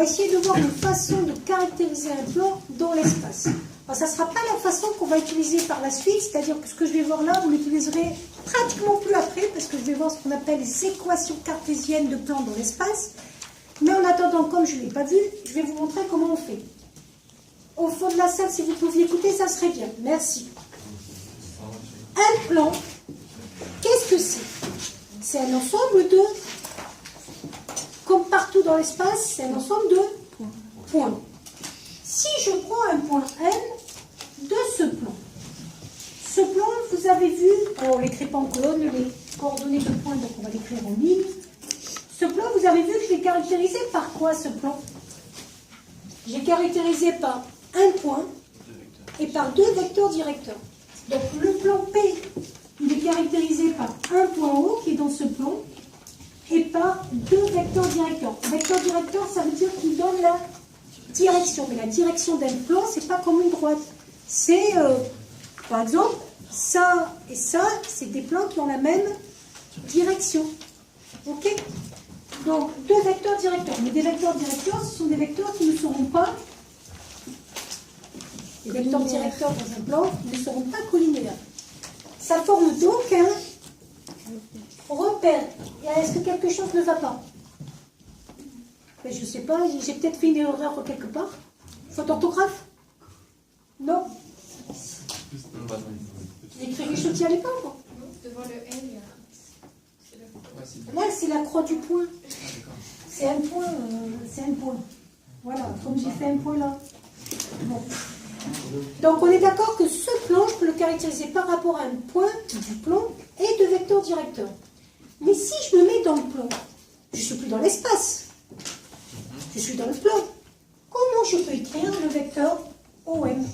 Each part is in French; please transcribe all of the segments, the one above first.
va essayer de voir une façon de caractériser un plan dans l'espace. Alors, ça ne sera pas la façon qu'on va utiliser par la suite, c'est-à-dire que ce que je vais voir là, vous l'utiliserez pratiquement plus après, parce que je vais voir ce qu'on appelle les équations cartésiennes de plans dans l'espace. Mais en attendant, comme je ne l'ai pas vu, je vais vous montrer comment on fait. Au fond de la salle, si vous pouviez écouter, ça serait bien. Merci. Un plan, qu'est-ce que c'est? C'est un ensemble de, comme partout dans l'espace, c'est un ensemble de points. Si je prends un point N de ce plan, vous avez vu, alors on ne l'écrit pas en colonne, les coordonnées de points, donc on va l'écrire en ligne. Ce plan, vous avez vu que je l'ai caractérisé par quoi, ce plan? J'ai caractérisé par un point et par deux vecteurs directeurs. Donc le plan P, il est caractérisé par un point haut qui est dans ce plan et par deux vecteurs directeurs. Vecteur directeur, ça veut dire qu'il donne la direction. Mais la direction d'un plan, c'est pas comme une droite. C'est, par exemple, ça et ça, c'est des plans qui ont la même direction. Ok? Donc, deux vecteurs directeurs. Mais des vecteurs directeurs, ce sont des vecteurs qui ne seront pas, les vecteurs directeurs dans un plan ne seront pas collinéaires. Ça forme donc un repère. Est-ce que quelque chose ne va pas? Mais je ne sais pas, j'ai peut-être fait une erreur quelque part. Faute d'orthographe? Non? J'ai écrit quelque chose qui n'allait pas, quoi. Devant le L, là, c'est la croix du point. C'est un point, Voilà, comme j'ai fait un point là. Bon. Donc, on est d'accord que ce plan, je peux le caractériser par rapport à un point du plan et de vecteurs directeurs. Mais si je me mets dans le plan, je ne suis plus dans l'espace. Je suis dans le plan. Comment je peux écrire le vecteur OM?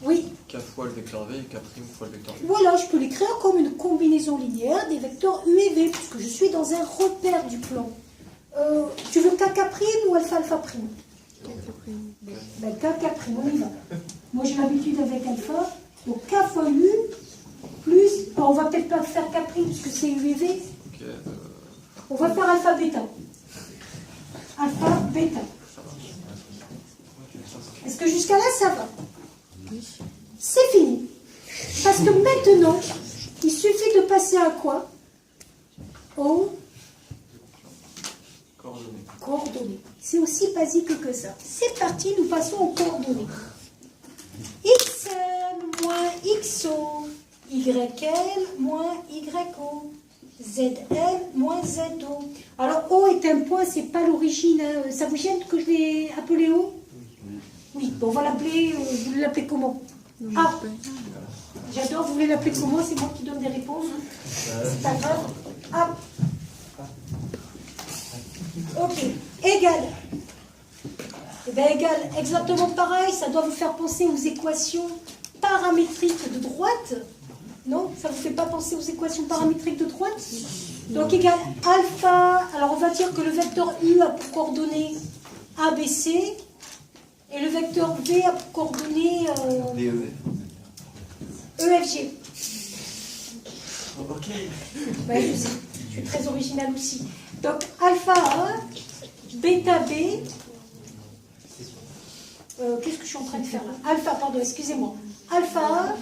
Oui. K fois le vecteur V et K' fois le vecteur U. Voilà, je peux l'écrire comme une combinaison linéaire des vecteurs U et V, puisque je suis dans un repère du plan. Tu veux K' ou alpha prime? Ben, K' on y va. Moi j'ai l'habitude avec alpha, donc K fois U plus, on va peut-être pas faire K' puisque c'est U et V. Okay, on va faire alpha bêta. Alpha bêta. Est-ce que jusqu'à là ça va? C'est fini. Parce que maintenant, il suffit de passer à quoi? Aux coordonnées. C'est aussi basique que ça. C'est parti, nous passons aux coordonnées. XL moins XO, YL moins YO, ZL moins ZO. Alors, O est un point, c'est pas l'origine. Hein. Ça vous gêne que je l'ai appelé O? Oui, bon, on va l'appeler, vous voulez l'appeler comment? Ah, j'adore, vous voulez l'appeler comment? C'est moi qui donne des réponses. C'est pas grave. Ah. Ok, égal. Eh bien, égal, exactement pareil, ça doit vous faire penser aux équations paramétriques de droite. Non? Ça ne vous fait pas penser aux équations paramétriques de droite? Donc, égal alpha, alors on va dire que le vecteur U a pour coordonnées ABC, et le vecteur V a pour coordonnées EFG. Ok. Ouais, je sais, je suis très originale aussi. Donc, alpha A, bêta B, qu'est-ce que je suis en train de faire là? Alpha, pardon, excusez-moi. Alpha A,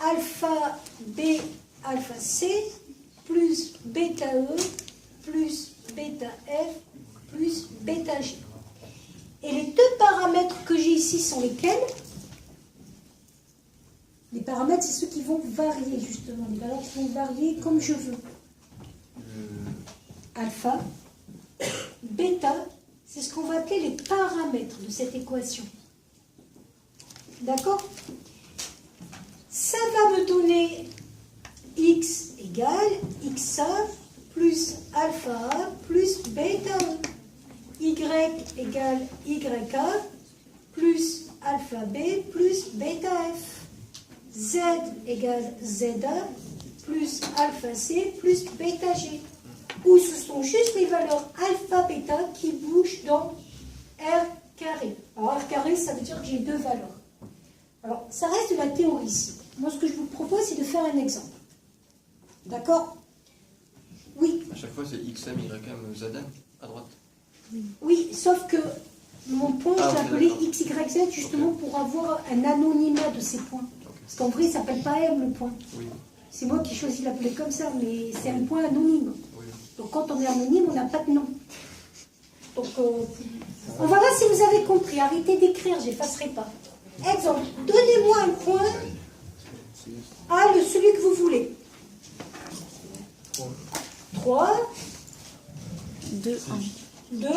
alpha B, alpha C, plus bêta E, plus bêta F, plus bêta G. Et les deux paramètres que j'ai ici sont lesquels? Les paramètres, c'est ceux qui vont varier, justement. Les valeurs qui vont varier comme je veux. Alpha, bêta, c'est ce qu'on va appeler les paramètres de cette équation. D'accord? Ça va me donner x égale xa plus alpha a plus bêta e. Y égale YA plus alpha B plus bêta F. Z égale ZA plus alpha C plus bêta G. Où ce sont juste les valeurs alpha bêta qui bougent dans R carré. Alors R carré, ça veut dire que j'ai deux valeurs. Alors, ça reste de la théorie ici. Moi, ce que je vous propose, c'est de faire un exemple. D'accord? Oui. À chaque fois, c'est XM, YM, ZM à droite. Oui, sauf que mon point, Ah, je l'ai ok, appelé d'accord. XYZ justement pour avoir un anonymat de ces points. Ok. Parce qu'en vrai, il ne s'appelle pas M le point. Oui, C'est moi qui choisis de l'appeler comme ça, mais c'est un point anonyme. oui. Donc quand on est anonyme, on n'a pas de nom. Donc on va voir si vous avez compris. Arrêtez d'écrire, j'effacerai pas. Exemple, donnez-moi un point à celui que vous voulez. 3, 2, 2,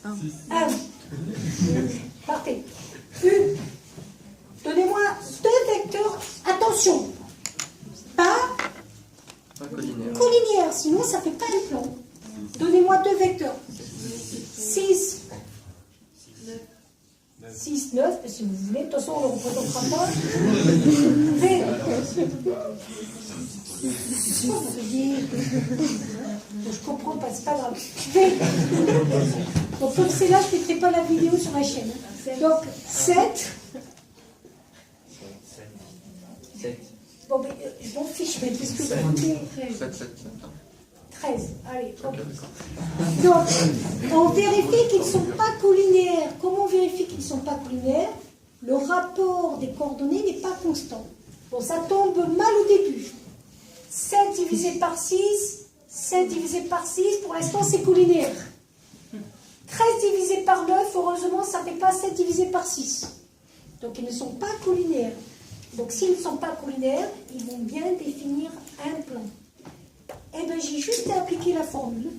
1. 1. Partez. U. Donnez-moi deux vecteurs. Attention. Pas Pas collinaire. collinière, sinon ça ne fait pas un plan. Donnez-moi deux vecteurs. 6, 6, 9, si vous voulez. De toute façon, on ne le représentera pas. V. Je comprends pas, c'est pas grave. V. Donc comme c'est là, je ne mettrai pas la vidéo sur la chaîne. Donc 7. 7. Bon, mais je m'en fiche, mais qu'est-ce que vous voulez 7, 7, 13. Allez, Ok, hop. d'accord. Donc, on vérifie qu'ils ne sont pas collinaires. Comment on vérifie qu'ils ne sont pas collinaires? Le rapport des coordonnées n'est pas constant. Bon, ça tombe mal au début. 7 divisé par 6, 7 divisé par 6, pour l'instant c'est collinaire. 13 divisé par 9, heureusement ça ne fait pas 7 divisé par 6. Donc ils ne sont pas collinaires. Donc s'ils ne sont pas collinaires, ils vont bien définir un plan. Eh bien j'ai juste à appliquer la formule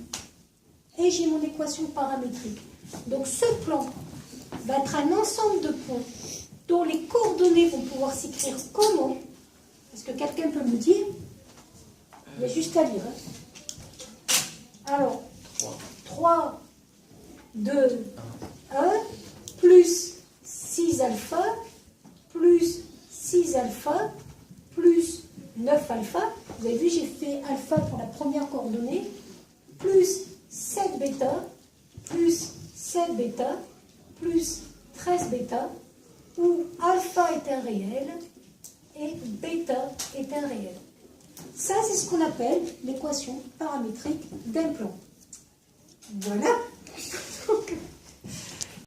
et j'ai mon équation paramétrique. Donc ce plan va être un ensemble de points dont les coordonnées vont pouvoir s'écrire comment? Est-ce que quelqu'un peut me dire? Il y a juste à lire. Hein. Alors, 3, 2, 1, plus 6 alpha, plus 6 alpha, plus 9 alpha. Vous avez vu, j'ai fait alpha pour la première coordonnée, plus 7 bêta, plus 7 bêta, plus 13 bêta, où alpha est un réel et bêta est un réel. Ça, c'est ce qu'on appelle l'équation paramétrique d'un plan. Voilà.